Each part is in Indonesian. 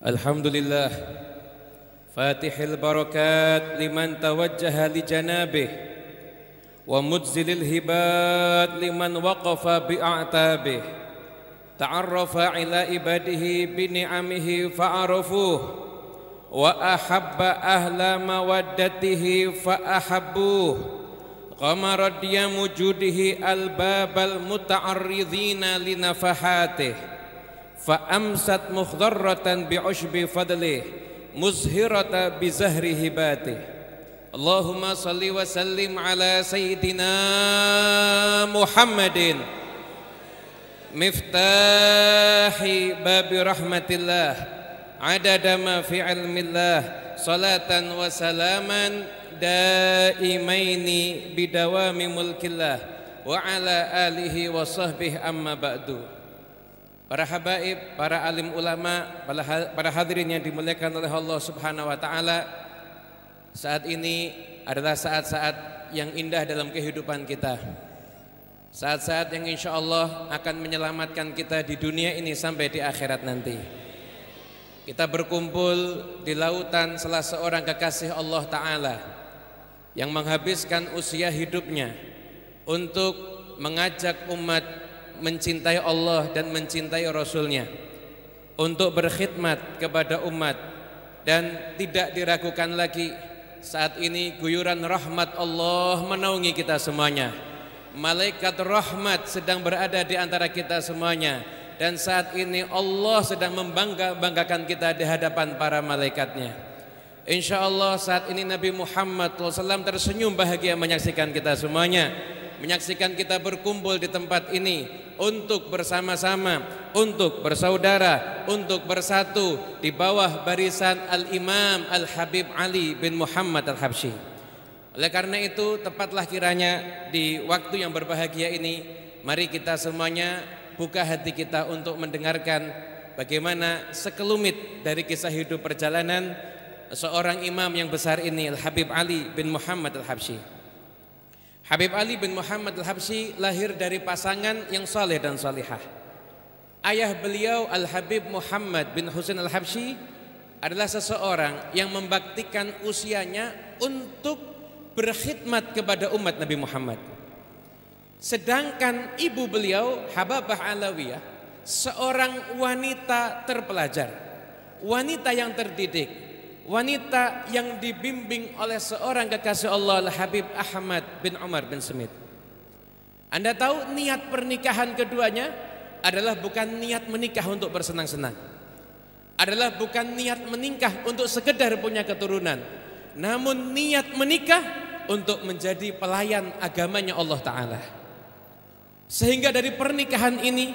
الحمد لله فاتح البركات لمن توجه لجنابه ومجزل الهبات لمن وقف بأعتابه تعرف على عباده بنعمه فعرفوه وأحب أهل مودته فأحبوه غمر ديام وجوده الباب المتعرضين لنفحاته فأمست مخضرة بعشب فضله مزهرة بزهر هباته اللهم صل وسلم على سيدنا محمد مفتاح باب رحمة الله عدد ما في علم الله صلاة وسلاما دائمين بدوام ملك الله وعلى آله وصحبه أما بعد. Para habaib, para alim ulama, para hadirin yang dimuliakan oleh Allah Subhanahu wa taala, saat ini adalah saat-saat yang indah dalam kehidupan kita. Saat-saat yang insya Allah akan menyelamatkan kita di dunia ini sampai di akhirat nanti. Kita berkumpul di lautan salah seorang kekasih Allah Ta'ala yang menghabiskan usia hidupnya untuk mengajak umat mencintai Allah dan mencintai Rasulnya, untuk berkhidmat kepada umat, dan tidak diragukan lagi saat ini guyuran rahmat Allah menaungi kita semuanya. Malaikat rahmat sedang berada di antara kita semuanya, dan saat ini Allah sedang membanggakan kita di hadapan para malaikatnya. Insya Allah saat ini Nabi Muhammad SAW tersenyum bahagia menyaksikan kita semuanya, menyaksikan kita berkumpul di tempat ini untuk bersama-sama, untuk bersaudara, untuk bersatu di bawah barisan Al-Imam Al-Habib Ali bin Muhammad Al-Habsyi. Oleh karena itu, tepatlah kiranya di waktu yang berbahagia ini, mari kita semuanya buka hati kita untuk mendengarkan bagaimana sekelumit dari kisah hidup perjalanan seorang imam yang besar ini, Al-Habib Ali bin Muhammad Al-Habsyi. Habib Ali bin Muhammad Al-Habsyi lahir dari pasangan yang saleh dan salihah. Ayah beliau Al-Habib Muhammad bin Husain Al-Habsyi adalah seseorang yang membaktikan usianya untuk berkhidmat kepada umat Nabi Muhammad. Sedangkan ibu beliau Hababah Alawiyah seorang wanita terpelajar, wanita yang terdidik, wanita yang dibimbing oleh seorang kekasih Allah Al-Habib Ahmad bin Umar bin Smith. Anda tahu niat pernikahan keduanya adalah bukan niat menikah untuk bersenang-senang, adalah bukan niat menikah untuk sekedar punya keturunan, namun niat menikah untuk menjadi pelayan agamanya Allah Ta'ala. Sehingga dari pernikahan ini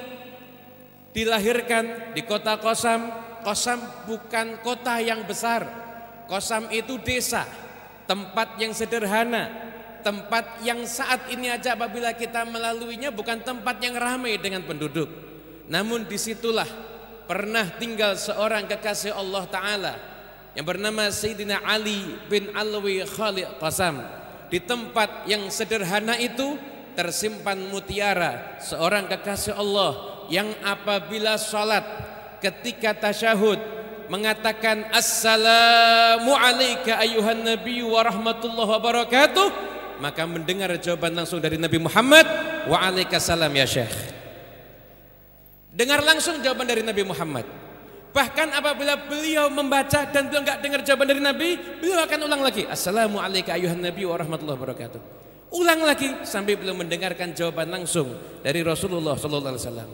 dilahirkan di kota Qasam. Qasam bukan kota yang besar, Qasam itu desa, tempat yang sederhana, tempat yang saat ini aja apabila kita melaluinya bukan tempat yang ramai dengan penduduk. Namun disitulah pernah tinggal seorang kekasih Allah Ta'ala yang bernama Sayyidina Ali bin Alwi Khalid Qasam. Di tempat yang sederhana itu tersimpan mutiara seorang kekasih Allah yang apabila salat ketika tasyahud mengatakan assalamu alayka ayuhan nabi wa rahmatullahi wa barakatuh, maka mendengar jawaban langsung dari Nabi Muhammad, wa alaikasalam ya Syekh. Dengar langsung jawaban dari Nabi Muhammad. Bahkan apabila beliau membaca dan beliau enggak dengar jawaban dari Nabi, beliau akan ulang lagi, assalamu alayka ayuhan nabi wa rahmatullahi wa barakatuh. Ulang lagi sampai beliau mendengarkan jawaban langsung dari Rasulullah sallallahu alaihi wasallam.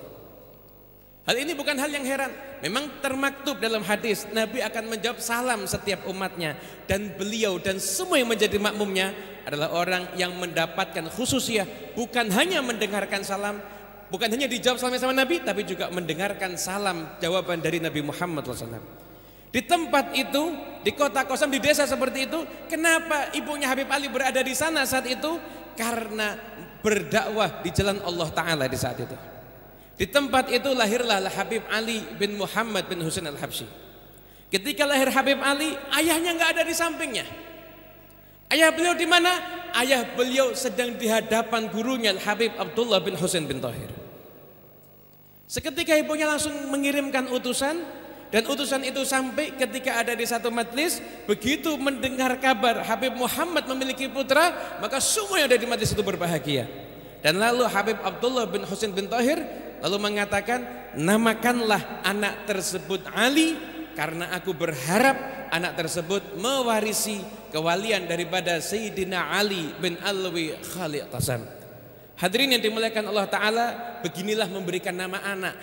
Hal ini bukan hal yang heran, memang termaktub dalam hadis Nabi akan menjawab salam setiap umatnya, dan beliau dan semua yang menjadi makmumnya adalah orang yang mendapatkan khususiyah, bukan hanya mendengarkan salam, bukan hanya dijawab salamnya sama Nabi, tapi juga mendengarkan salam jawaban dari Nabi Muhammad SAW. Di tempat itu, di kota Qasam, di desa seperti itu, kenapa ibunya Habib Ali berada di sana saat itu? Karena berdakwah di jalan Allah Ta'ala di saat itu. Di tempat itu lahirlah Habib Ali bin Muhammad bin Husain Al-Habsyi. Ketika lahir Habib Ali, ayahnya nggak ada di sampingnya. Ayah beliau di mana? Ayah beliau sedang di hadapan gurunya Habib Abdullah bin Husain bin Tahir. Seketika ibunya langsung mengirimkan utusan, dan utusan itu sampai ketika ada di satu majlis. Begitu mendengar kabar Habib Muhammad memiliki putra, maka semua yang ada di majlis itu berbahagia. Dan lalu Habib Abdullah bin Husain bin Thahir lalu mengatakan, namakanlah anak tersebut Ali, karena aku berharap anak tersebut mewarisi kewalian daripada Sayyidina Ali bin Alwi Khalid Tasam. Hadirin yang dimuliakan Allah Ta'ala, beginilah memberikan nama anak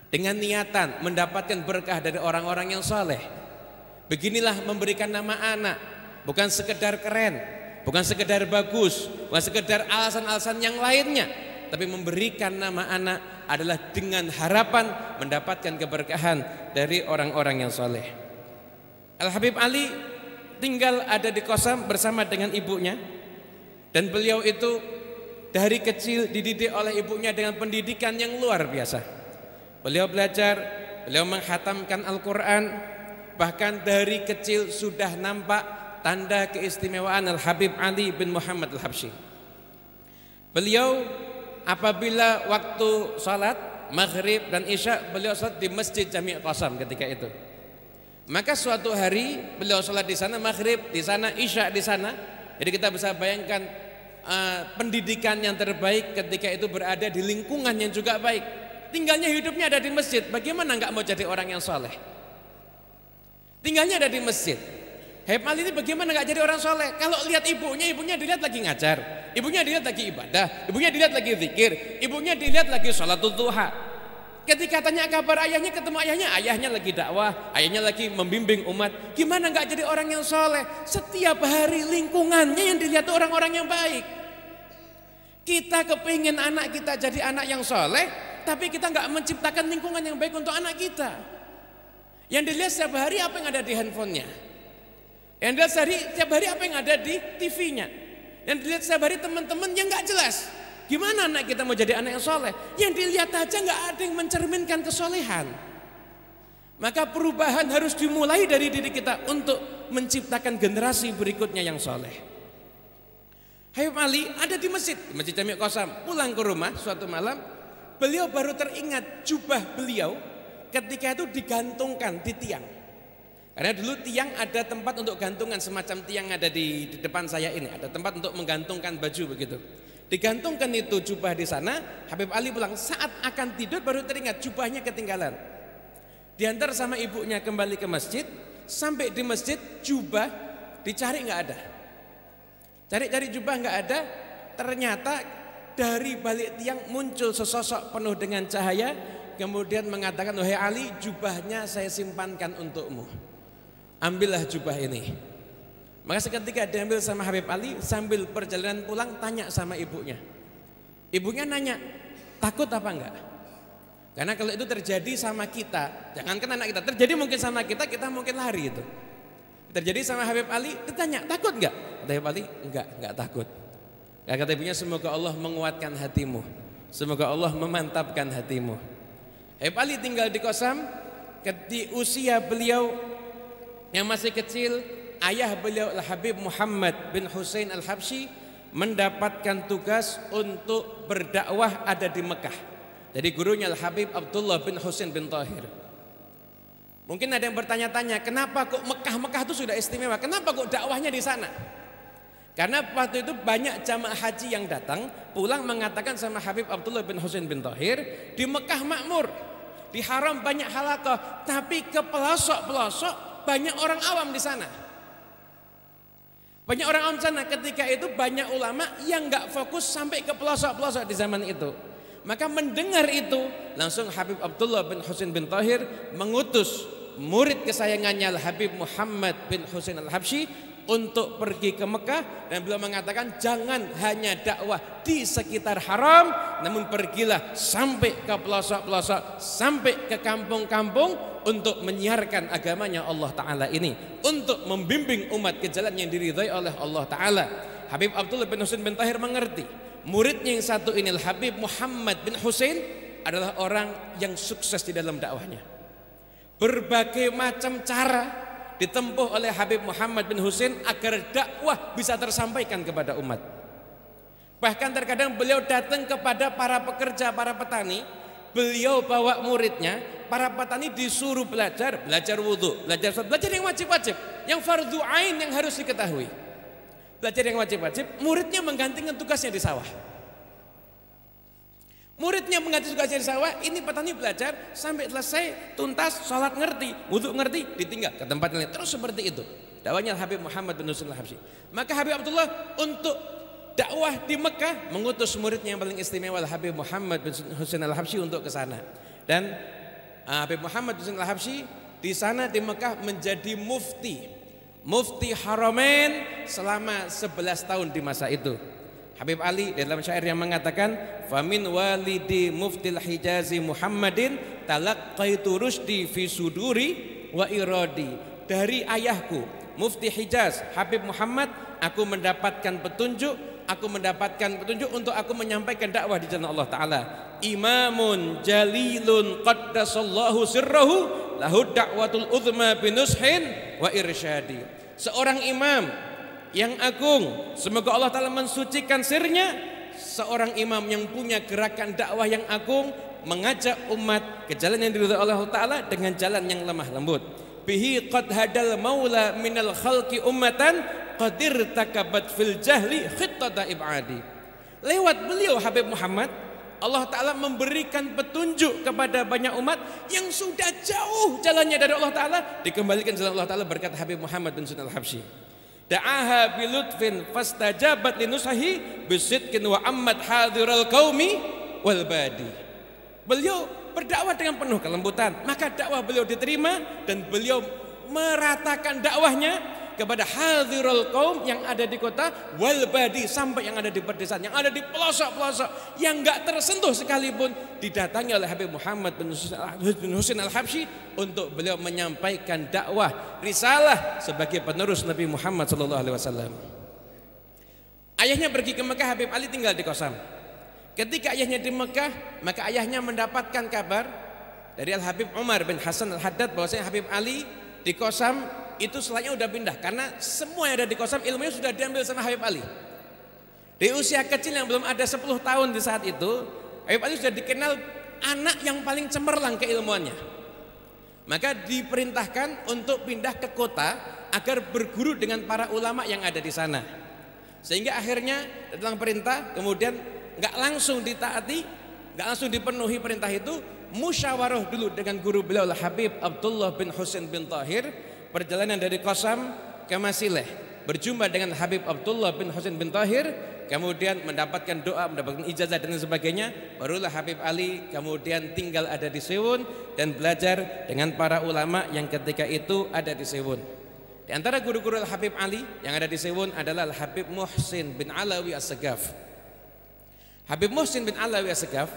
dengan niatan mendapatkan berkah dari orang-orang yang soleh. Beginilah memberikan nama anak, bukan sekedar keren, bukan sekedar bagus, bukan sekedar alasan-alasan yang lainnya, tapi memberikan nama anak adalah dengan harapan mendapatkan keberkahan dari orang-orang yang soleh. Al-Habib Ali tinggal ada di Qasam bersama dengan ibunya, dan beliau itu dari kecil dididik oleh ibunya dengan pendidikan yang luar biasa. Beliau belajar, beliau menghatamkan Al-Quran, bahkan dari kecil sudah nampak tanda keistimewaan Al-Habib Ali bin Muhammad Al-Habsyi. Beliau apabila waktu salat maghrib dan isya, beliau salat di Masjid Jami' Qasam ketika itu. Maka suatu hari beliau salat di sana maghrib, di sana isya, di sana. Jadi kita bisa bayangkan pendidikan yang terbaik ketika itu berada di lingkungan yang juga baik. Tinggalnya hidupnya ada di masjid, bagaimana nggak mau jadi orang yang soleh? Tinggalnya ada di masjid. Habib Ali ini bagaimana nggak jadi orang soleh? Kalau lihat ibunya dilihat lagi ngajar, ibunya dilihat lagi ibadah, ibunya dilihat lagi zikir, ibunya dilihat lagi sholatul duha. Ketika tanya kabar ayahnya, ketemu ayahnya lagi dakwah, ayahnya lagi membimbing umat. Gimana nggak jadi orang yang soleh? Setiap hari lingkungannya yang dilihat orang-orang yang baik. Kita kepingin anak kita jadi anak yang soleh, tapi kita nggak menciptakan lingkungan yang baik untuk anak kita. Yang dilihat setiap hari apa yang ada di handphonenya, yang dilihat setiap hari apa yang ada di TV-nya, yang dilihat setiap hari teman-teman yang nggak jelas. Gimana anak kita mau jadi anak yang soleh? Yang dilihat aja nggak ada yang mencerminkan kesolehan. Maka perubahan harus dimulai dari diri kita untuk menciptakan generasi berikutnya yang soleh. Habib Ali ada di Masjid Jami' Qasam. Pulang ke rumah suatu malam, beliau baru teringat jubah beliau ketika itu digantungkan di tiang. Karena dulu tiang ada tempat untuk gantungan, semacam tiang ada di depan saya ini, ada tempat untuk menggantungkan baju begitu. Digantungkan itu jubah di sana. Habib Ali pulang, saat akan tidur baru teringat jubahnya ketinggalan. Diantar sama ibunya kembali ke masjid. Sampai di masjid jubah dicari nggak ada. Cari-cari jubah nggak ada. Ternyata dari balik tiang muncul sesosok penuh dengan cahaya, kemudian mengatakan, wahai Ali, jubahnya saya simpankan untukmu, ambillah jubah ini. Maka seketika diambil sama Habib Ali, sambil perjalanan pulang tanya sama ibunya. Ibunya nanya, takut apa enggak? Karena kalau itu terjadi sama kita, jangankan anak kita, terjadi mungkin sama kita, kita mungkin lari itu. Terjadi sama Habib Ali, ditanya, takut enggak? Kata Habib Ali, enggak takut. Kata ibunya, semoga Allah menguatkan hatimu, semoga Allah memantapkan hatimu. Habib Ali tinggal di Qasam. Ketika usia beliau yang masih kecil, ayah beliau Al-Habib Muhammad bin Husain Al-Habsyi mendapatkan tugas untuk berdakwah ada di Mekah. Jadi gurunya Al-Habib Abdullah bin Husain bin Thahir. Mungkin ada yang bertanya-tanya, kenapa kok Mekah itu sudah istimewa? Kenapa kok dakwahnya di sana? Karena waktu itu banyak jamaah haji yang datang, pulang mengatakan sama Habib Abdullah bin Husain bin Thahir, di Mekah makmur, di haram banyak halaqah, tapi ke pelosok-pelosok banyak orang awam di sana. Banyak orang awam di sana. Ketika itu banyak ulama yang nggak fokus sampai ke pelosok-pelosok di zaman itu. Maka mendengar itu, langsung Habib Abdullah bin Husain bin Thahir mengutus murid kesayangannya Al-Habib Muhammad bin Husain Al-Habsyi untuk pergi ke Mekah, dan beliau mengatakan jangan hanya dakwah di sekitar haram, namun pergilah sampai ke pelosok-pelosok, sampai ke kampung-kampung untuk menyiarkan agamanya Allah Ta'ala ini, untuk membimbing umat ke jalan yang diridhai oleh Allah Ta'ala. Habib Abdullah bin Husain bin Thahir mengerti muridnya yang satu ini, Habib Muhammad bin Husain, adalah orang yang sukses di dalam dakwahnya. Berbagai macam cara ditempuh oleh Habib Muhammad bin Husain agar dakwah bisa tersampaikan kepada umat. Bahkan terkadang beliau datang kepada para pekerja, para petani, beliau bawa muridnya, para petani disuruh belajar wudhu, belajar yang wajib-wajib, yang fardu ain yang harus diketahui. Belajar yang wajib-wajib, muridnya menggantikan tugasnya di sawah. Muridnya mengganti tugasnya di sawah, ini petani belajar sampai selesai, tuntas, sholat ngerti, wudhu ngerti, ditinggal ke tempat lain. Terus seperti itu dakwahnya Habib Muhammad bin Husain Al-Habsyi. Maka Habib Abdullah untuk dakwah di Mekah mengutus muridnya yang paling istimewa Habib Muhammad bin Husain Al-Habsyi untuk ke sana. Dan Habib Muhammad bin Husain Al-Habsyi di sana di Mekah menjadi mufti Haramain selama 11 tahun di masa itu. Habib Ali dalam syair yang mengatakan, famin walidi muftil hijazi Muhammadin talaqqaitu rusdi fi suduri wa iradi. Dari ayahku mufti Hijaz Habib Muhammad, aku mendapatkan petunjuk untuk aku menyampaikan dakwah di jalan Allah Ta'ala. Imamun jalilun qaddasallahu sirrahu lahu da'watul uzma binushin wa irsyadi. Seorang imam yang agung, semoga Allah Ta'ala mensucikan sirnya. Seorang imam yang punya gerakan dakwah yang agung, mengajak umat ke jalan yang diridhai Allah Ta'ala dengan jalan yang lemah lembut. Bihi qad hadal maula minal khalqi ummatan qadir takabat fil jahli khittata ibadi. Lewat beliau Habib Muhammad, Allah Ta'ala memberikan petunjuk kepada banyak umat yang sudah jauh jalannya dari Allah Ta'ala, dikembalikan jalan Allah Ta'ala berkat Habib Muhammad bin Husain Al-Habsyi. Da'aha bilutfin fastajabat linusahi bisidqin wa ammat hadiral qaumi wal badi. Beliau berdakwah dengan penuh kelembutan, maka dakwah beliau diterima dan beliau meratakan dakwahnya kepada hadirul qaum yang ada di kota wal badi, sampai yang ada di pedesaan, yang ada di pelosok-pelosok, yang enggak tersentuh sekalipun didatangi oleh Habib Muhammad bin Husain Al-Habsyi untuk beliau menyampaikan dakwah risalah sebagai penerus Nabi Muhammad SAW. Ayahnya pergi ke Mekah, Habib Ali tinggal di Qasam. Ketika ayahnya di Mekah, maka ayahnya mendapatkan kabar dari Al-Habib Umar bin Hasan Al-Haddad bahwasanya Habib Ali di Qasam itu setelahnya udah pindah, karena semua yang ada di Qasam ilmunya sudah diambil sama Habib Ali. Di usia kecil yang belum ada 10 tahun di saat itu, Habib Ali sudah dikenal anak yang paling cemerlang keilmuannya. Maka diperintahkan untuk pindah ke kota agar berguru dengan para ulama yang ada di sana. Sehingga akhirnya datang perintah, kemudian nggak langsung ditaati, nggak langsung dipenuhi perintah itu, musyawarah dulu dengan guru beliau Habib Abdullah bin Husain bin Tahir. Perjalanan dari Qasam ke Masileh, berjumpa dengan Habib Abdullah bin Husain bin Tahir, kemudian mendapatkan doa, mendapatkan ijazah dan sebagainya. Barulah Habib Ali kemudian tinggal ada di Sewun dan belajar dengan para ulama yang ketika itu ada di Sewun. Di antara guru-guru Habib Ali yang ada di Sewun adalah Habib Muhsin bin Alawi As-Segaf. Habib Muhsin bin Alawi As-Segaf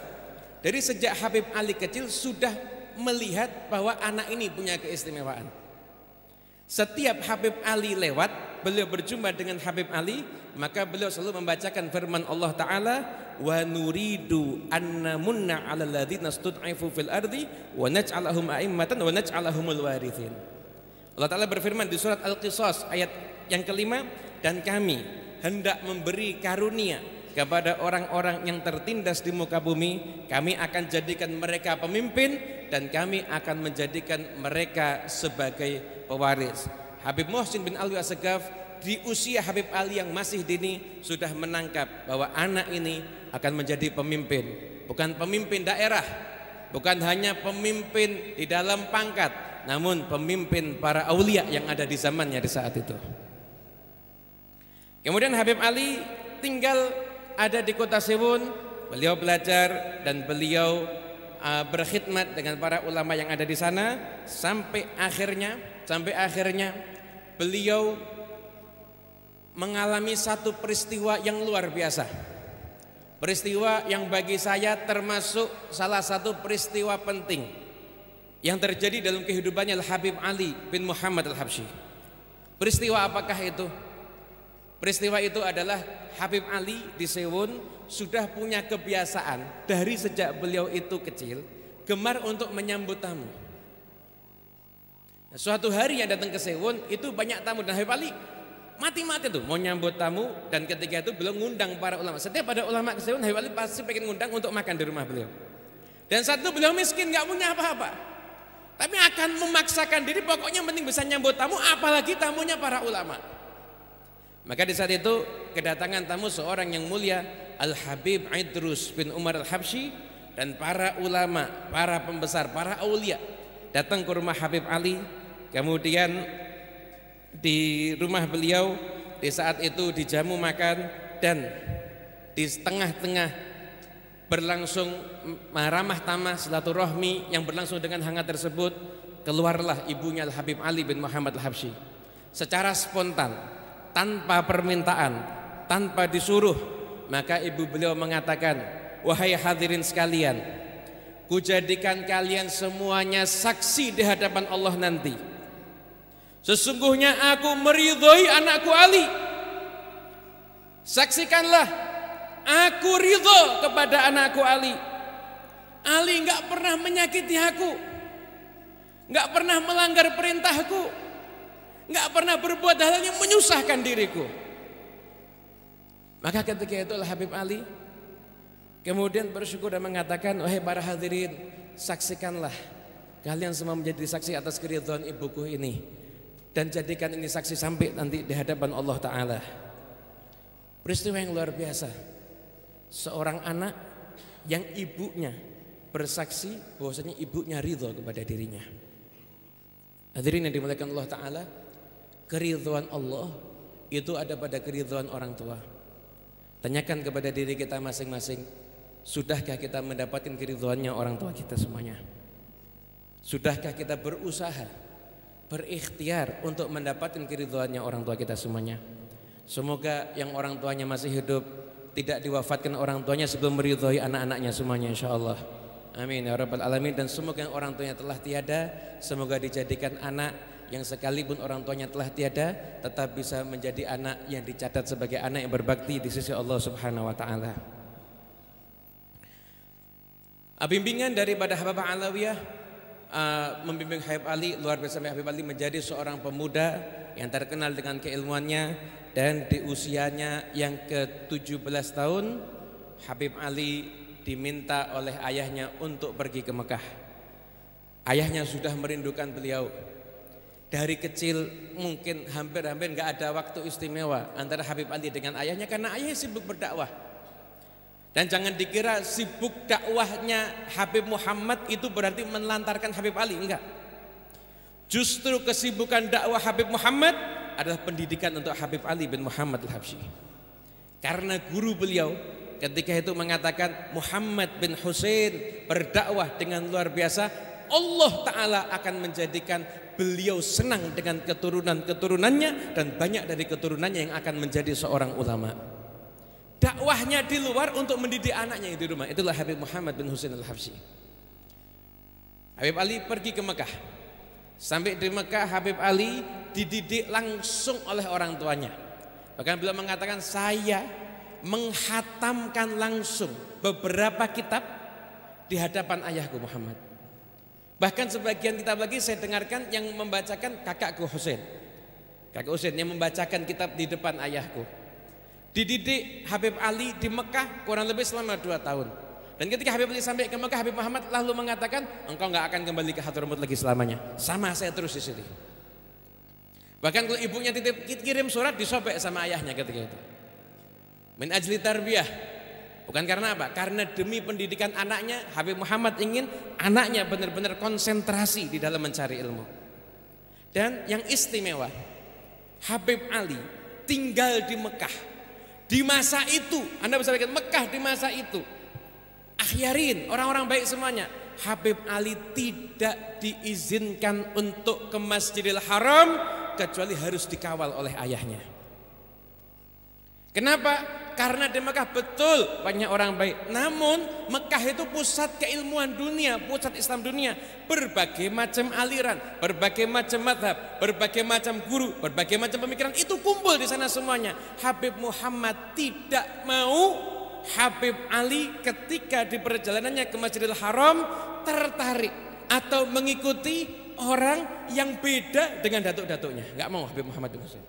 dari sejak Habib Ali kecil sudah melihat bahwa anak ini punya keistimewaan. Setiap Habib Ali lewat, beliau berjumpa dengan Habib Ali, maka beliau selalu membacakan firman Allah Ta'ala, wa nuridu anna munna ala ladhina stud'ifu fil ardi wa naj'alahum a'immatan wa naj'alahumul warithin. Allah Ta'ala berfirman di surat Al-Qisas ayat yang kelima, dan kami hendak memberi karunia kepada orang-orang yang tertindas di muka bumi, kami akan jadikan mereka pemimpin dan kami akan menjadikan mereka sebagai pewaris. Habib Muhsin bin Alawi As-Segaf di usia Habib Ali yang masih dini sudah menangkap bahwa anak ini akan menjadi pemimpin, bukan pemimpin daerah, bukan hanya pemimpin di dalam pangkat, namun pemimpin para aulia yang ada di zamannya di saat itu. Kemudian Habib Ali tinggal ada di kota Sewun, beliau belajar dan beliau berkhidmat dengan para ulama yang ada di sana sampai akhirnya beliau mengalami satu peristiwa yang luar biasa. Peristiwa yang bagi saya termasuk salah satu peristiwa penting yang terjadi dalam kehidupannya Habib Ali bin Muhammad Al-Habsyi. Peristiwa apakah itu? Peristiwa itu adalah Habib Ali di Sewun sudah punya kebiasaan dari sejak beliau itu kecil gemar untuk menyambut tamu. Nah, suatu hari yang datang ke Sewun itu banyak tamu dan Habib Ali mati-mati tuh mau nyambut tamu, dan ketika itu beliau ngundang para ulama. Setiap ada ulama ke Sewun, Habib Ali pasti pengen ngundang untuk makan di rumah beliau. Dan satu beliau miskin, nggak punya apa-apa. Tapi akan memaksakan diri, pokoknya penting bisa nyambut tamu, apalagi tamunya para ulama. Maka di saat itu kedatangan tamu seorang yang mulia, Al-Habib Idrus bin Umar Al-Habsyi, dan para ulama, para pembesar, para aulia datang ke rumah Habib Ali. Kemudian di rumah beliau di saat itu dijamu makan, dan di tengah-tengah berlangsung ramah tamah silaturahmi yang berlangsung dengan hangat tersebut, keluarlah ibunya Al-Habib Ali bin Muhammad Al-Habsyi secara spontan, tanpa permintaan, tanpa disuruh. Maka ibu beliau mengatakan, wahai hadirin sekalian, kujadikan kalian semuanya saksi di hadapan Allah nanti. Sesungguhnya aku meridhoi anakku Ali. Saksikanlah, aku ridho kepada anakku Ali. Ali enggak pernah menyakiti aku, enggak pernah melanggar perintahku, enggak pernah berbuat hal yang menyusahkan diriku. Maka ketika itu Habib Ali kemudian bersyukur dan mengatakan, wahai para hadirin, saksikanlah, kalian semua menjadi saksi atas keridhaan ibuku ini, dan jadikan ini saksi sampai nanti di hadapan Allah Ta'ala. Peristiwa yang luar biasa, seorang anak yang ibunya bersaksi bahwasanya ibunya ridho kepada dirinya. Hadirin yang dimuliakan Allah Ta'ala, keridhaan Allah itu ada pada keridhaan orang tua. Tanyakan kepada diri kita masing-masing, sudahkah kita mendapatkan keridhaannya orang tua kita semuanya? Sudahkah kita berusaha, berikhtiar untuk mendapatkan keridhaannya orang tua kita semuanya? Semoga yang orang tuanya masih hidup tidak diwafatkan orang tuanya sebelum meridhoi anak-anaknya semuanya, insyaallah. Amin ya rabbal alamin. Dan semoga yang orang tuanya telah tiada, semoga dijadikan anak yang sekalipun orang tuanya telah tiada tetap bisa menjadi anak yang dicatat sebagai anak yang berbakti di sisi Allah Subhanahu wa taala. Bimbingan daripada Habib Alawiyah membimbing Habib Ali luar biasa. Habib Ali menjadi seorang pemuda yang terkenal dengan keilmuannya, dan di usianya yang ke-17 tahun Habib Ali diminta oleh ayahnya untuk pergi ke Mekah. Ayahnya sudah merindukan beliau. Dari kecil mungkin hampir-hampir nggak ada waktu istimewa antara Habib Ali dengan ayahnya karena ayahnya sibuk berdakwah. Dan jangan dikira sibuk dakwahnya Habib Muhammad itu berarti menelantarkan Habib Ali, enggak. Justru kesibukan dakwah Habib Muhammad adalah pendidikan untuk Habib Ali bin Muhammad Al-Habsyi. Karena guru beliau ketika itu mengatakan Muhammad bin Husain berdakwah dengan luar biasa, Allah Ta'ala akan menjadikan beliau senang dengan keturunan-keturunannya, dan banyak dari keturunannya yang akan menjadi seorang ulama. Dakwahnya di luar untuk mendidik anaknya di rumah. Itulah Habib Muhammad bin Husain Al-Habsyi. Habib Ali pergi ke Mekah. Sampai di Mekah Habib Ali dididik langsung oleh orang tuanya. Bahkan beliau mengatakan, saya menghatamkan langsung beberapa kitab di hadapan ayahku Muhammad. Bahkan sebagian kitab lagi saya dengarkan yang membacakan kakakku Husain. Kakak Husain yang membacakan kitab di depan ayahku. Dididik Habib Ali di Mekah kurang lebih selama 2 tahun. Dan ketika Habib Ali sampai ke Mekah, Habib Muhammad lalu mengatakan, engkau nggak akan kembali ke Hadramut lagi selamanya. Sama saya terus di sini. Bahkan kalau ibunya titip kirim surat disobek sama ayahnya ketika itu. Min ajli tarbiyah. Bukan karena apa? Karena demi pendidikan anaknya, Habib Muhammad ingin anaknya benar-benar konsentrasi di dalam mencari ilmu. Dan yang istimewa, Habib Ali tinggal di Mekah. Di masa itu, Anda bisa lihat Mekah di masa itu, akhyarin, orang-orang baik semuanya. Habib Ali tidak diizinkan untuk ke Masjidil Haram kecuali harus dikawal oleh ayahnya. Kenapa? Karena di Mekah betul banyak orang baik. Namun Mekah itu pusat keilmuan dunia, pusat Islam dunia. Berbagai macam aliran, berbagai macam madhab, berbagai macam guru, berbagai macam pemikiran itu kumpul di sana semuanya. Habib Muhammad tidak mau Habib Ali ketika di perjalanannya ke Masjidil Haram tertarik atau mengikuti orang yang beda dengan datuk-datuknya. Enggak mau Habib Muhammad bin Husain.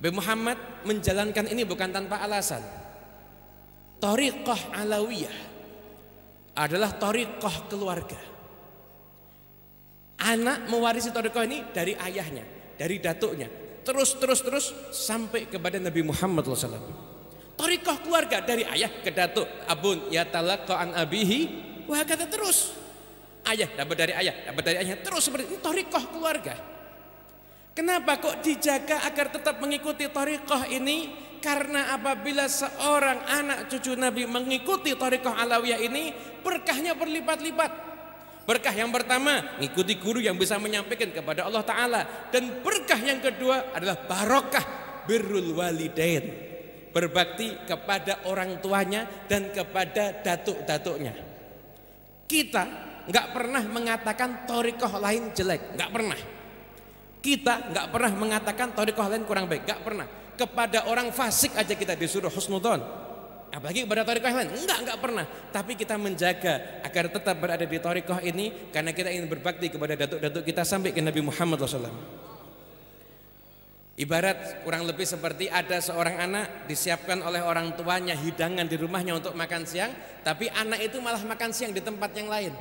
Habib Muhammad menjalankan ini bukan tanpa alasan. Thariqah Alawiyah, adalah thariqah keluarga. Anak mewarisi thariqah ini dari ayahnya, dari datuknya, terus sampai kepada Nabi Muhammad SAW. Thariqah keluarga dari ayah ke datuk, abun yatalaqqa an abihi wa hakadha terus. Ayah dapat dari ayah, terus seperti ini thariqah keluarga. Kenapa kok dijaga agar tetap mengikuti thariqah ini? Karena apabila seorang anak cucu Nabi mengikuti thariqah alawiyah ini, berkahnya berlipat-lipat. Berkah yang pertama, mengikuti guru yang bisa menyampaikan kepada Allah Ta'ala. Dan berkah yang kedua adalah barokah birrul walidain, berbakti kepada orang tuanya dan kepada datuk-datuknya. Kita nggak pernah mengatakan thariqah lain jelek, nggak pernah. Kita nggak pernah mengatakan thariqah lain kurang baik, nggak pernah. Kepada orang fasik aja kita disuruh husnudzon, apalagi kepada thariqah lain, nggak pernah. Tapi kita menjaga agar tetap berada di thariqah ini karena kita ingin berbakti kepada datuk-datuk kita sampai ke Nabi Muhammad SAW. Ibarat kurang lebih seperti ada seorang anak disiapkan oleh orang tuanya hidangan di rumahnya untuk makan siang, tapi anak itu malah makan siang di tempat yang lain.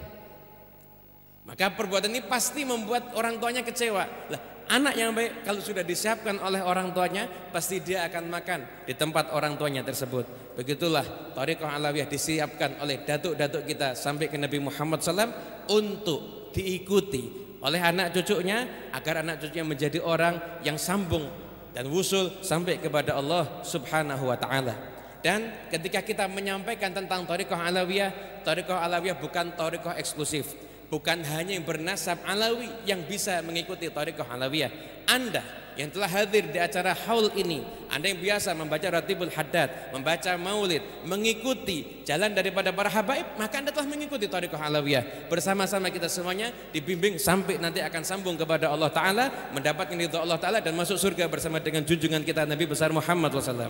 Maka perbuatan ini pasti membuat orang tuanya kecewa. Lah, anak yang baik kalau sudah disiapkan oleh orang tuanya, pasti dia akan makan di tempat orang tuanya tersebut. Begitulah thariqah alawiyah disiapkan oleh datuk-datuk kita sampai ke Nabi Muhammad SAW untuk diikuti oleh anak cucunya, agar anak cucunya menjadi orang yang sambung dan wusul sampai kepada Allah Subhanahu wa Ta'ala. Dan ketika kita menyampaikan tentang thariqah alawiyah bukan thariqah eksklusif. Bukan hanya yang bernasab alawi yang bisa mengikuti thariqah alawiyah. Anda yang telah hadir di acara haul ini, Anda yang biasa membaca Ratibul Haddad, membaca maulid, mengikuti jalan daripada para habaib, maka Anda telah mengikuti thariqah alawiyah. Bersama-sama kita semuanya dibimbing sampai nanti akan sambung kepada Allah Ta'ala, mendapatkan ridha Allah Ta'ala dan masuk surga bersama dengan junjungan kita Nabi besar Muhammad SAW.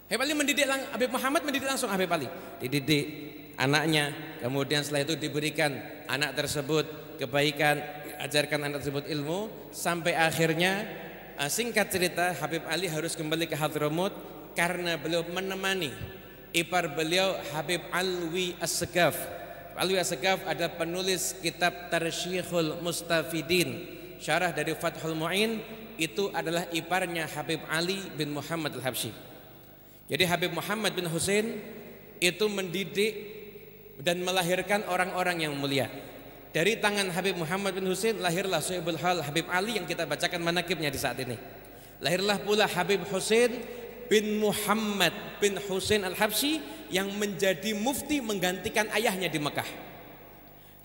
Habib Ali Habib Muhammad mendidik langsung Habib Ali, dididik anaknya, kemudian setelah itu diberikan anak tersebut kebaikan, ajarkan anak tersebut ilmu, sampai akhirnya singkat cerita Habib Ali harus kembali ke Hadramut karena beliau menemani ipar beliau Habib Alwi As-Segaf. Alwi As-Segaf adalah penulis kitab Tarsyikhul Mustafidin, syarah dari Fathul Mu'in. Itu adalah iparnya Habib Ali bin Muhammad Al-Habsyi. Jadi Habib Muhammad bin Husain itu mendidik dan melahirkan orang-orang yang mulia. Dari tangan Habib Muhammad bin Husain lahirlah Sahibul Hal Habib Ali yang kita bacakan manaqibnya di saat ini. Lahirlah pula Habib Husain bin Muhammad bin Husain Al-Habsyi yang menjadi mufti menggantikan ayahnya di Mekah.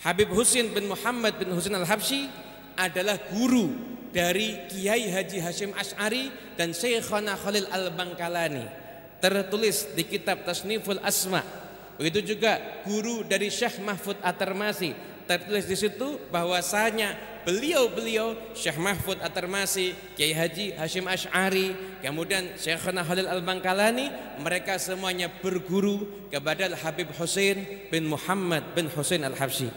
Habib Husain bin Muhammad bin Husain Al-Habsyi adalah guru dari Kiai Haji Hashim Asy'ari dan Syekhana Khalil Al-Bangkalani. Tertulis di kitab Tasniful Asma. Begitu juga guru dari Syekh Mahfud At-Tarmasi, tertulis di situ bahwasanya beliau Syekh Mahfud At-Tarmasi, Kiai Haji Hashim Asy'ari, kemudian Syekhana Khalil Al-Bangkalani, mereka semuanya berguru kepada Habib Husain bin Muhammad bin Husain Al-Habsyi.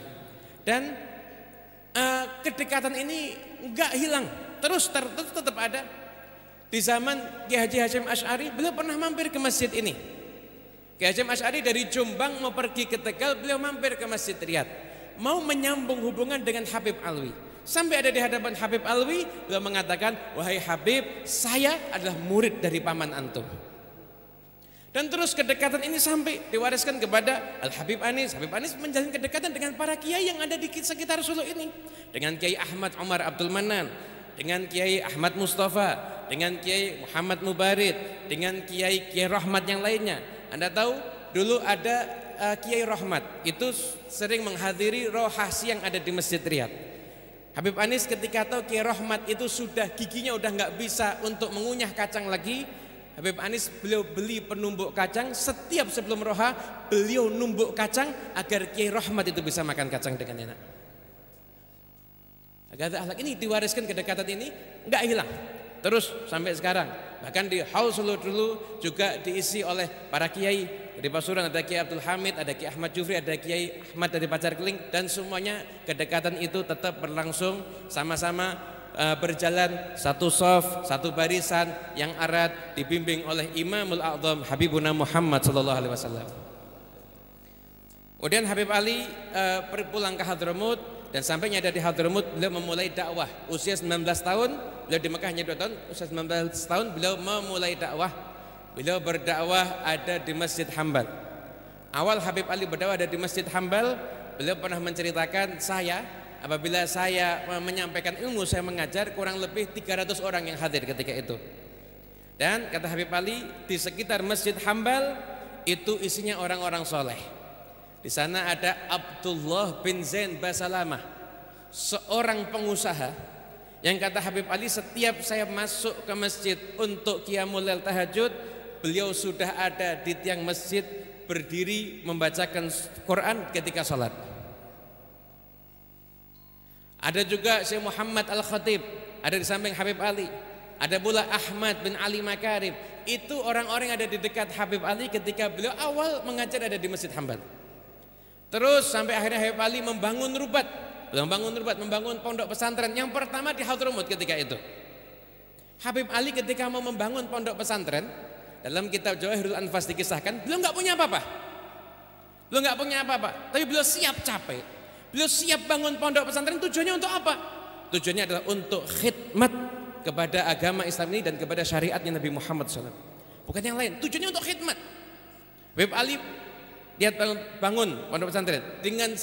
Dan kedekatan ini enggak hilang, terus tetap ada. Di zaman Kiai Haji Hashim Asy'ari, beliau pernah mampir ke masjid ini. Kiai Hashim Asy'ari dari Jombang mau pergi ke Tegal, beliau mampir ke Masjid Riyadh, mau menyambung hubungan dengan Habib Alwi. Sampai ada di hadapan Habib Alwi, beliau mengatakan, "Wahai Habib, saya adalah murid dari paman antum." Dan terus kedekatan ini sampai diwariskan kepada Al-Habib Anis. Habib Anis menjalin kedekatan dengan para kiai yang ada di sekitar Solo ini, dengan Kiai Ahmad Umar Abdul Manan, dengan Kiai Ahmad Mustafa, dengan Kiai Muhammad Mubarid, dengan Kiai Rahmat yang lainnya. Anda tahu dulu ada Kiai Rahmat itu sering menghadiri rohasi yang ada di Masjid Riyadh. Habib Anis ketika tahu Kiai Rahmat itu sudah giginya udah nggak bisa untuk mengunyah kacang lagi, Habib Anis beliau beli penumbuk kacang. Setiap sebelum roha beliau numbuk kacang agar Kiai Rahmat itu bisa makan kacang dengan enak. Agar akhlak ini diwariskan, kedekatan ini nggak hilang terus sampai sekarang. Bahkan di Haul Solo dulu juga diisi oleh para kiai. Di Pasuruan ada Kiai Abdul Hamid, ada Kiai Ahmad Jufri, ada Kiai Ahmad dari Pacar Keling, dan semuanya kedekatan itu tetap berlangsung, sama-sama berjalan satu shaf, satu barisan yang erat, dibimbing oleh Imamul A'zam Habibuna Muhammad sallallahu alaihi wasallam. Kemudian Habib Ali pulang ke Hadramut, dan sampainya ada di Hadramut beliau memulai dakwah. Usia 19 tahun, beliau di Mekah hanya 2 tahun, usia 19 tahun beliau memulai dakwah. Beliau berdakwah ada di Masjid Hambal. Awal Habib Ali berdakwah ada di Masjid Hambal, beliau pernah menceritakan, apabila saya menyampaikan ilmu, saya mengajar, kurang lebih 300 orang yang hadir ketika itu. Dan kata Habib Ali, di sekitar Masjid Hambal itu isinya orang-orang soleh. Di sana ada Abdullah bin Zain Basalamah, seorang pengusaha yang kata Habib Ali, setiap saya masuk ke masjid untuk qiyamul lail tahajud, beliau sudah ada di tiang masjid berdiri membacakan Quran ketika sholat. Ada juga Syekh Muhammad Al-Khatib, ada di samping Habib Ali. Ada pula Ahmad bin Ali Makarim. Itu orang-orang yang ada di dekat Habib Ali ketika beliau awal mengajar ada di Masjid Hambal. Terus sampai akhirnya Habib Ali membangun rubat, membangun pondok pesantren yang pertama di Hadramut ketika itu. Habib Ali ketika mau membangun pondok pesantren, dalam kitab Jawahirul Anfas dikisahkan, beliau nggak punya apa-apa. Tapi beliau siap capek. Beliau siap bangun pondok pesantren, tujuannya untuk apa? Tujuannya adalah untuk khidmat kepada agama Islam ini dan kepada syariatnya Nabi Muhammad SAW. Bukan yang lain, tujuannya untuk khidmat. Habib Ali dia bangun pondok pesantren dengan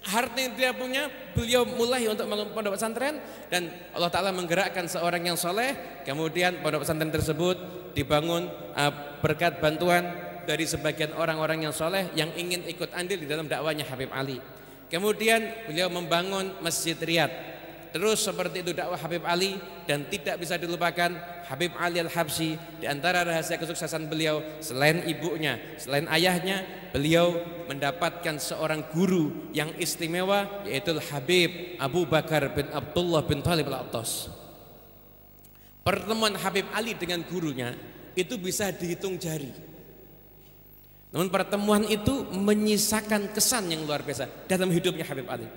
harta yang dia punya, beliau mulai untuk bangun pondok pesantren, dan Allah Ta'ala menggerakkan seorang yang soleh. Kemudian pondok pesantren tersebut dibangun berkat bantuan dari sebagian orang-orang yang soleh yang ingin ikut andil di dalam dakwanya Habib Ali. Kemudian beliau membangun Masjid Riyadh. Terus seperti itu dakwah Habib Ali, dan tidak bisa dilupakan Habib Ali Al-Habsyi. Di antara rahasia kesuksesan beliau, selain ibunya, selain ayahnya, beliau mendapatkan seorang guru yang istimewa, yaitu Habib Abu Bakar bin Abdullah bin Thalib Al-Attas. Pertemuan Habib Ali dengan gurunya itu bisa dihitung jari. Namun pertemuan itu menyisakan kesan yang luar biasa dalam hidupnya Habib Ali.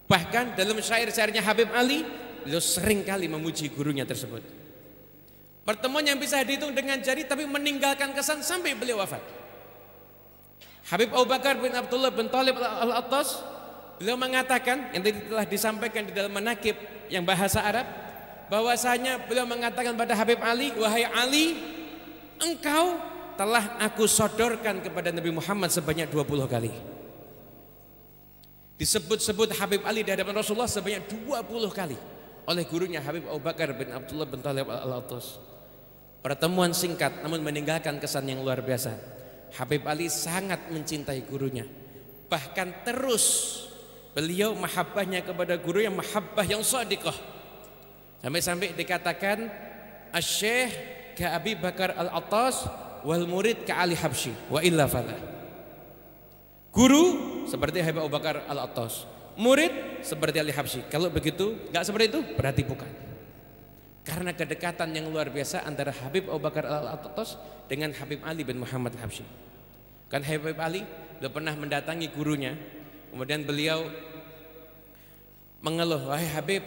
Bahkan dalam syair-syairnya Habib Ali, beliau sering kali memuji gurunya tersebut. Pertemuan yang bisa dihitung dengan jari tapi meninggalkan kesan sampai beliau wafat. Habib Abu Bakar bin Abdullah bin Thalib Al-Attas, beliau mengatakan, yang tadi telah disampaikan di dalam manaqib yang bahasa Arab, bahwasanya beliau mengatakan pada Habib Ali, wahai Ali, engkau telah aku sodorkan kepada Nabi Muhammad sebanyak 20 kali. Disebut-sebut Habib Ali di hadapan Rasulullah sebanyak 20 kali oleh gurunya Habib Abu Bakar bin Abdullah bin Thalib Al-Attas. Pertemuan singkat namun meninggalkan kesan yang luar biasa. Habib Ali sangat mencintai gurunya. Bahkan terus beliau mahabbahnya kepada guru yang mahabbah yang shadiqah. Sampai-sampai dikatakan Asy-Syaikh ka Abi Bakar Al-Attas wal murid ka Ali Habsyi wa illa fala. Guru seperti Habib Abu Bakar Al-Attas, murid seperti Ali Habsyi. Kalau begitu, nggak seperti itu, berarti bukan. Karena kedekatan yang luar biasa antara Habib Abu Bakar Al-Attas dengan Habib Ali bin Muhammad Al-Habsyi. Kan Habib Ali beliau pernah mendatangi gurunya, kemudian beliau mengeluh, wahai Habib.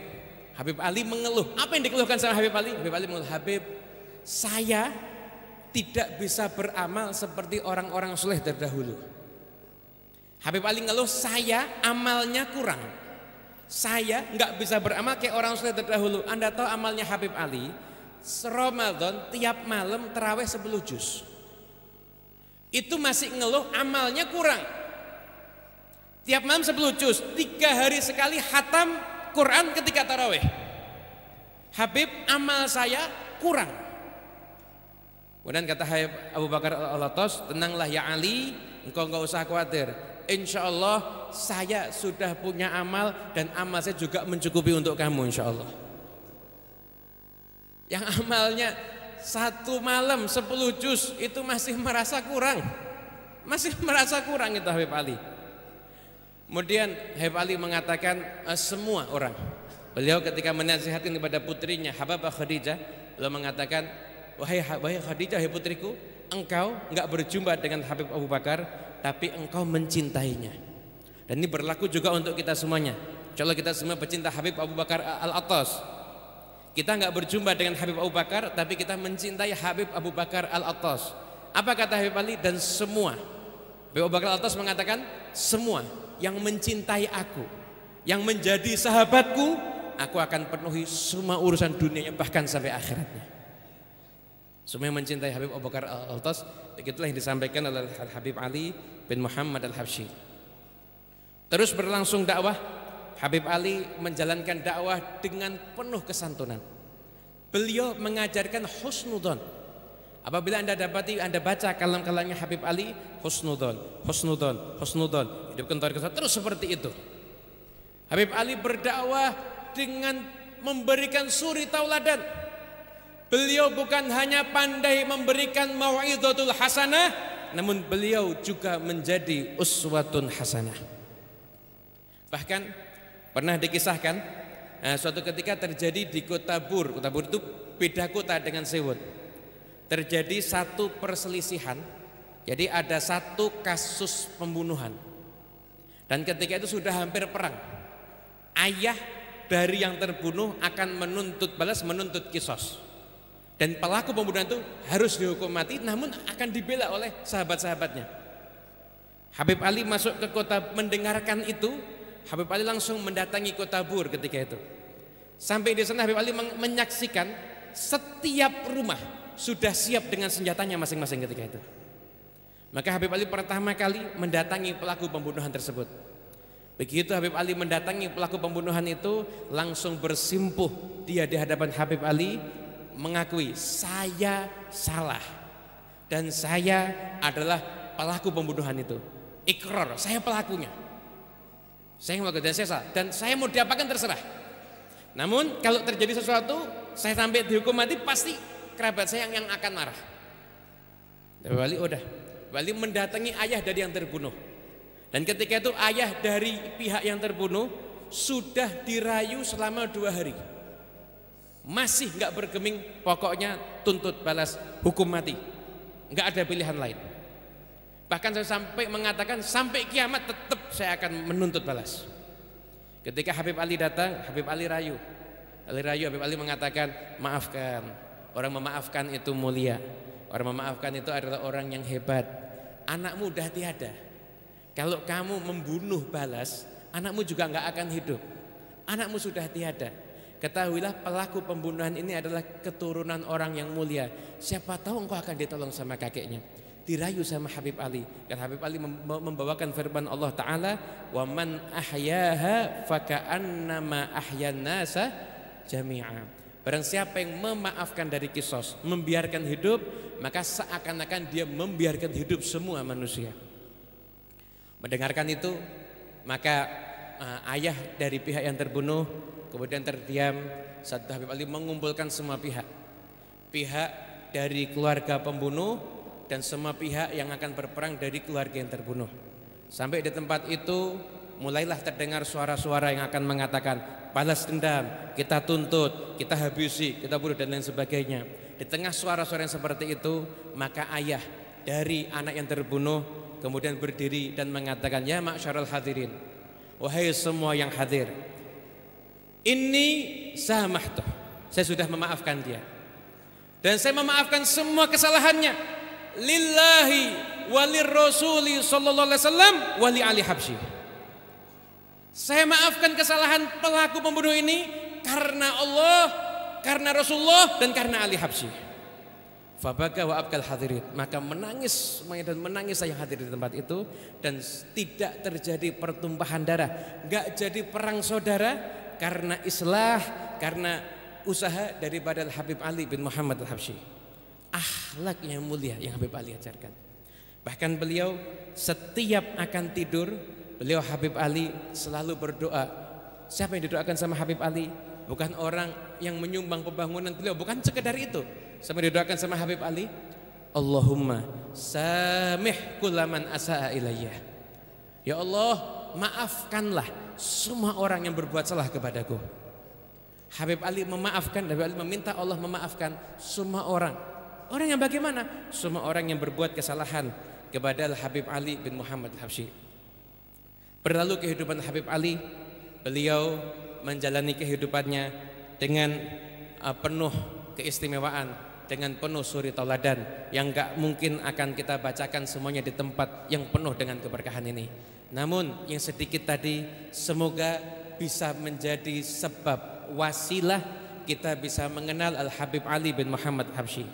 Habib Ali mengeluh. Apa yang dikeluhkan sama Habib Ali? Habib Ali mengeluh, Habib, saya tidak bisa beramal seperti orang-orang soleh terdahulu. Habib Ali ngeluh, saya amalnya kurang, saya nggak bisa beramal kayak orang soleh terdahulu. Anda tahu amalnya Habib Ali, Ramadan tiap malam terawih 10 juz. Itu masih ngeluh amalnya kurang. Tiap malam 10 juz, 3 hari sekali khatam Quran ketika tarawih. Habib, amal saya kurang. Kemudian kata Habib Abu Bakar Al-Attas, tenanglah ya Ali, engkau nggak usah khawatir. Insya Allah saya sudah punya amal, dan amal saya juga mencukupi untuk kamu insya Allah. Yang amalnya 1 malam 10 juz itu masih merasa kurang. Masih merasa kurang itu Habib Ali. Kemudian Habib Ali mengatakan semua orang. Beliau ketika menasihatkan kepada putrinya Hababah Khadijah, beliau mengatakan, wahai Khadijah, wahai putriku, engkau enggak berjumpa dengan Habib Abu Bakar, tapi engkau mencintainya. Dan ini berlaku juga untuk kita semuanya. Insya Allah kita semua pecinta Habib Abu Bakar Al-Attas. Kita enggak berjumpa dengan Habib Abu Bakar, tapi kita mencintai Habib Abu Bakar Al-Attas. Apa kata Habib Ali? Dan semua Abu Bakar Al-Attas mengatakan, semua yang mencintai aku, yang menjadi sahabatku, aku akan penuhi semua urusan dunianya bahkan sampai akhiratnya. Semua yang mencintai Habib Abu Bakar Al-Attas, begitulah yang disampaikan oleh Habib Ali bin Muhammad Al-Habsyi. Terus berlangsung dakwah. Habib Ali menjalankan dakwah dengan penuh kesantunan. Beliau mengajarkan husnudzon. Apabila Anda dapati, Anda baca kalam-kalamnya Habib Ali, husnudzon, husnudzon, husnudzon, hidupkan tauhid, terus seperti itu. Habib Ali berdakwah dengan memberikan suri tauladan. Beliau bukan hanya pandai memberikan mau'izatul hasanah, namun beliau juga menjadi uswatun hasanah. Bahkan pernah dikisahkan, suatu ketika terjadi di kota Bur itu beda kota dengan Sewot. Terjadi satu perselisihan, jadi ada satu kasus pembunuhan. Dan ketika itu sudah hampir perang. Ayah dari yang terbunuh akan menuntut balas, menuntut kisos. Dan pelaku pembunuhan itu harus dihukum mati, namun akan dibela oleh sahabat-sahabatnya. Habib Ali masuk ke kota mendengarkan itu. Habib Ali langsung mendatangi kota Bur ketika itu. Sampai di sana Habib Ali menyaksikan setiap rumah sudah siap dengan senjatanya masing-masing ketika itu. Maka Habib Ali pertama kali mendatangi pelaku pembunuhan tersebut. Begitu Habib Ali mendatangi pelaku pembunuhan itu, langsung bersimpuh dia di hadapan Habib Ali, mengakui, saya salah dan saya adalah pelaku pembunuhan itu. Ikrar, saya pelakunya. Saya melakukan dan saya salah, dan saya mau diapakan terserah. Namun kalau terjadi sesuatu, saya sampai dihukum mati, pasti kerabat saya yang akan marah. Dan Wali udah, Wali mendatangi ayah dari yang terbunuh. Dan ketika itu ayah dari pihak yang terbunuh sudah dirayu selama 2 hari. Masih nggak bergeming, pokoknya tuntut balas hukum mati. Nggak ada pilihan lain. Bahkan saya sampai mengatakan sampai kiamat tetap saya akan menuntut balas. Ketika Habib Ali datang, Habib Ali rayu. Habib Ali mengatakan, maafkan. Orang memaafkan itu mulia. Orang memaafkan itu adalah orang yang hebat. Anakmu dah tiada. Kalau kamu membunuh balas, anakmu juga nggak akan hidup. Anakmu sudah tiada. Ketahuilah pelaku pembunuhan ini adalah keturunan orang yang mulia. Siapa tahu engkau akan ditolong sama kakeknya. Dirayu sama Habib Ali. Dan Habib Ali membawakan firman Allah Ta'ala, wa man ahyaha faka'annama ahyan nasa jami'a. Barang siapa yang memaafkan dari kisos, membiarkan hidup, maka seakan-akan dia membiarkan hidup semua manusia. Mendengarkan itu, maka ayah dari pihak yang terbunuh kemudian terdiam. Saat Habib Ali mengumpulkan semua pihak dari keluarga pembunuh dan semua pihak yang akan berperang dari keluarga yang terbunuh. Sampai di tempat itu mulailah terdengar suara-suara yang akan mengatakan, balas dendam, kita tuntut, kita habisi, kita bunuh dan lain sebagainya. Di tengah suara-suara yang seperti itu, maka ayah dari anak yang terbunuh kemudian berdiri dan mengatakan, ya ma'syarul hadirin, wahai semua yang hadir, ini samahtuh, saya sudah memaafkan dia, dan saya memaafkan semua kesalahannya, lillahi walir rasuli sallallahu alaihi wasallam wali ali habsyi. Saya maafkan kesalahan pelaku pembunuh ini karena Allah, karena Rasulullah, dan karena Ali Habsyi. Fabaka wa abkal hadirin. Maka menangis semuanya dan menangis saya hadir di tempat itu, dan tidak terjadi pertumpahan darah, enggak jadi perang saudara, karena islah, karena usaha daripada Habib Ali bin Muhammad Al-Habsyi. Akhlak yang mulia yang Habib Ali ajarkan. Bahkan beliau setiap akan tidur, beliau Habib Ali selalu berdoa. Siapa yang didoakan sama Habib Ali? Bukan orang yang menyumbang pembangunan beliau, bukan sekedar itu. Sama didoakan sama Habib Ali, Allahumma samih kullaman asa'a ilayya. Ya Allah, maafkanlah semua orang yang berbuat salah kepadaku. Habib Ali memaafkan, Habib Ali meminta Allah memaafkan semua orang. Orang yang bagaimana? Semua orang yang berbuat kesalahan kepada Habib Ali bin Muhammad Al-Habsyi. Berlalu kehidupan Habib Ali, beliau menjalani kehidupannya dengan penuh keistimewaan, dengan penuh suri tauladan yang gak mungkin akan kita bacakan semuanya di tempat yang penuh dengan keberkahan ini. Namun yang sedikit tadi semoga bisa menjadi sebab wasilah kita bisa mengenal Al-Habib Ali bin Muhammad Habsyi.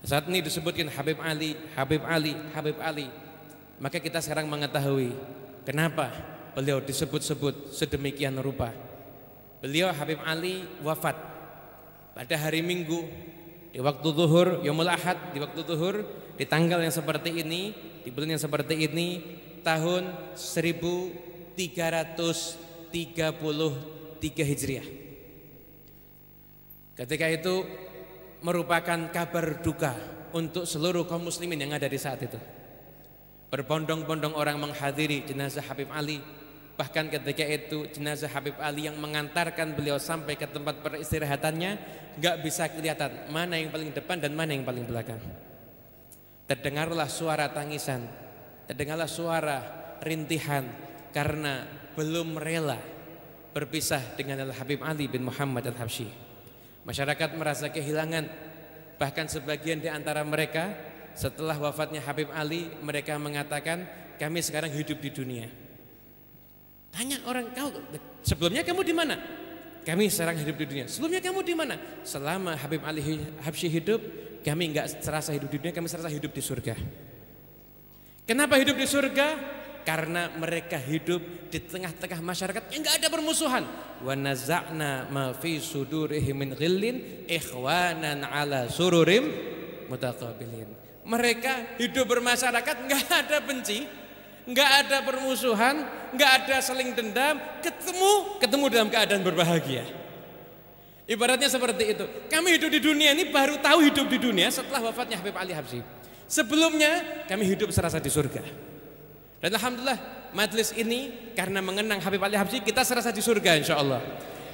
Saat ini disebutkan Habib Ali, Habib Ali, Habib Ali. Maka kita sekarang mengetahui kenapa beliau disebut-sebut sedemikian rupa. Beliau Habib Ali wafat pada hari Minggu di waktu zuhur, yaumul ahad, di waktu zuhur, di tanggal yang seperti ini, di bulan yang seperti ini, tahun 1333 Hijriah. Ketika itu merupakan kabar duka untuk seluruh kaum muslimin yang ada di saat itu. Berbondong-bondong orang menghadiri jenazah Habib Ali. Bahkan ketika itu jenazah Habib Ali yang mengantarkan beliau sampai ke tempat peristirahatannya gak bisa kelihatan mana yang paling depan dan mana yang paling belakang. Terdengarlah suara tangisan, terdengarlah suara rintihan karena belum rela berpisah dengan Al-Habib Ali bin Muhammad Al-Habsyi. Masyarakat merasa kehilangan. Bahkan sebagian di antara mereka setelah wafatnya Habib Ali, mereka mengatakan kami sekarang hidup di dunia. Tanya orang, kau sebelumnya kamu di mana? Kami sekarang hidup di dunia. Sebelumnya kamu di mana? Selama Habib Ali Habsyi hidup, kami enggak serasa hidup di dunia, kami serasa hidup di surga. Kenapa hidup di surga? Karena mereka hidup di tengah-tengah masyarakat yang enggak ada permusuhan. Wa naza'na ma fi sudurihim min ghillin ikhwanan ala sururim mutaqabilin. Mereka hidup bermasyarakat enggak ada benci, enggak ada permusuhan, enggak ada saling dendam, ketemu dalam keadaan berbahagia. Ibaratnya seperti itu. Kami hidup di dunia ini baru tahu hidup di dunia setelah wafatnya Habib Ali Habsyi. Sebelumnya kami hidup serasa di surga. Dan alhamdulillah majlis ini karena mengenang Habib Ali Habsyi kita serasa di surga insyaallah.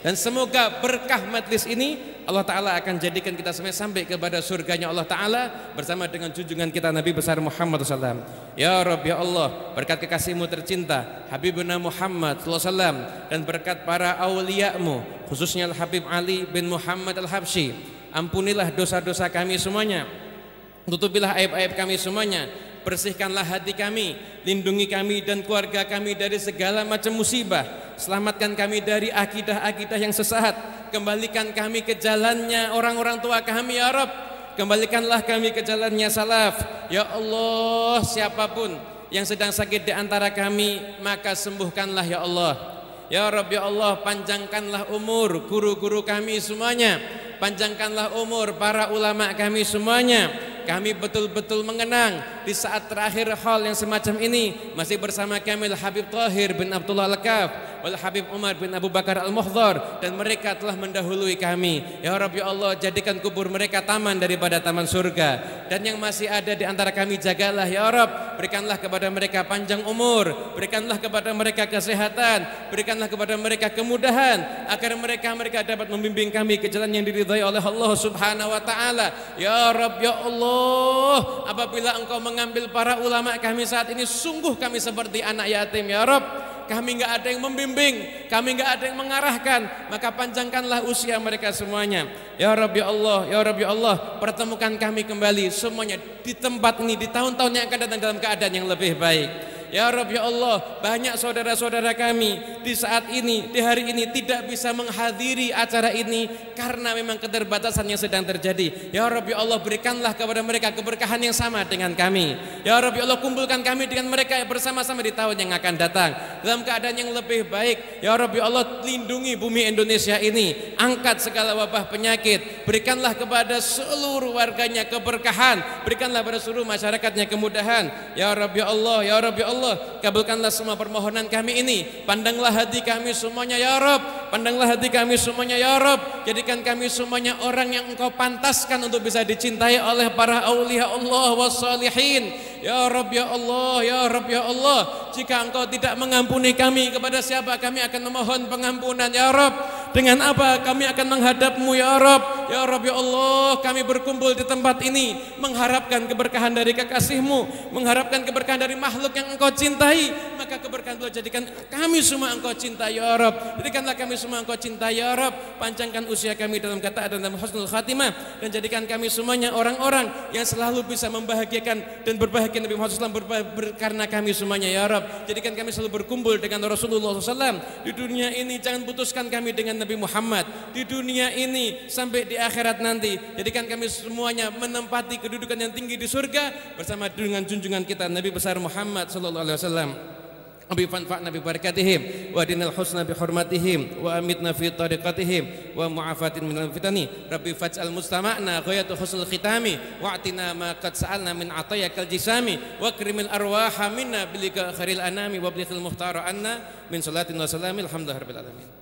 Dan semoga berkah majlis ini Allah Ta'ala akan jadikan kita semua sampai kepada surganya Allah Ta'ala bersama dengan junjungan kita Nabi besar Muhammad SAW. Ya Rabb ya Allah, berkat kekasihmu tercinta Habibuna Muhammad SAW dan berkat para awliyamu khususnya Al-Habib Ali bin Muhammad Al-Habsyi, ampunilah dosa-dosa kami semuanya, tutupilah aib-aib kami semuanya, bersihkanlah hati kami, lindungi kami dan keluarga kami dari segala macam musibah, selamatkan kami dari akidah-akidah yang sesat, kembalikan kami ke jalannya orang-orang tua kami ya Rabb, kembalikanlah kami ke jalannya salaf ya Allah. Siapapun yang sedang sakit di antara kami maka sembuhkanlah ya Allah. Ya Rabb ya Allah, panjangkanlah umur guru-guru kami semuanya, panjangkanlah umur para ulama kami semuanya. Kami betul-betul mengenang di saat terakhir hal yang semacam ini masih bersama kami Habib Tahir bin Abdullah Al-Kaf wal Habib Umar bin Abu Bakar Al-Muhdhar, dan mereka telah mendahului kami. Ya Rabb ya Allah, jadikan kubur mereka taman daripada taman surga, dan yang masih ada di antara kami jagalah ya Rabb, berikanlah kepada mereka panjang umur, berikanlah kepada mereka kesehatan, berikanlah kepada mereka kemudahan agar mereka dapat membimbing kami ke jalan yang diridhai oleh Allah Subhanahu wa taala. Ya Rabb ya Allah, apabila Engkau mengambil para ulama kami saat ini, sungguh kami seperti anak yatim ya Rabb. Kami enggak ada yang membimbing, kami enggak ada yang mengarahkan, maka panjangkanlah usia mereka semuanya. Ya Rabb ya Allah, ya Rabb ya Allah, pertemukan kami kembali semuanya di tempat ini di tahun-tahun yang akan datang dalam keadaan yang lebih baik. Ya Rabb ya Allah, banyak saudara-saudara kami di saat ini, di hari ini tidak bisa menghadiri acara ini karena memang keterbatasan yang sedang terjadi. Ya Rabb ya Allah, berikanlah kepada mereka keberkahan yang sama dengan kami. Ya Rabb ya Allah, kumpulkan kami dengan mereka bersama-sama di tahun yang akan datang dalam keadaan yang lebih baik. Ya Rabb ya Allah, lindungi bumi Indonesia ini, angkat segala wabah penyakit, berikanlah kepada seluruh warganya keberkahan, berikanlah kepada seluruh masyarakatnya kemudahan. Ya Rabb ya Allah, ya Rabb ya Allah, kabulkanlah semua permohonan kami ini, pandanglah hati kami semuanya ya Rabb, pandanglah hati kami semuanya ya Rabb, jadikan kami semuanya orang yang Engkau pantaskan untuk bisa dicintai oleh para aulia Allah wassalihin. Ya Rabb ya Allah, ya Rabb ya Allah, jika Engkau tidak mengampuni kami, kepada siapa kami akan memohon pengampunan ya Rabb? Dengan apa kami akan menghadap-Mu ya Rabb? Ya Rabb ya Allah, kami berkumpul di tempat ini mengharapkan keberkahan dari kekasih-Mu, mengharapkan keberkahan dari makhluk yang Engkau cintai, maka keberkahan Allah jadikan kami semua Engkau cintai ya Rabb. Jadikanlah kami semua Engkau cintai ya Rabb. Panjangkan usia kami dalam ketaatan dan husnul khatimah, dan jadikan kami semuanya orang-orang yang selalu bisa membahagiakan dan berbahagia Nabi Muhammad SAW karena kami semuanya ya Rabb. Jadikan kami selalu berkumpul dengan Rasulullah SAW di dunia ini. Jangan putuskan kami dengan Nabi Muhammad di dunia ini sampai di akhirat nanti. Jadikan kami semuanya menempati kedudukan yang tinggi di surga bersama dengan junjungan kita Nabi besar Muhammad sallallahu alaihi wasallam. Abi fanfa'na bi barakatihim wa dinal husna bi hurmatihim wa amitna fi tariqatihim wa mu'afatin minal fitani. Rabbi faj'al mustama'na ghayatu husnul khitami wa atina ma qad sa'alna min atayakal jisami wa akrimil arwaha minna bilika khairil anami wa blighil muhtara anna min salatin wa salamil hamdulillah rabbil alamin.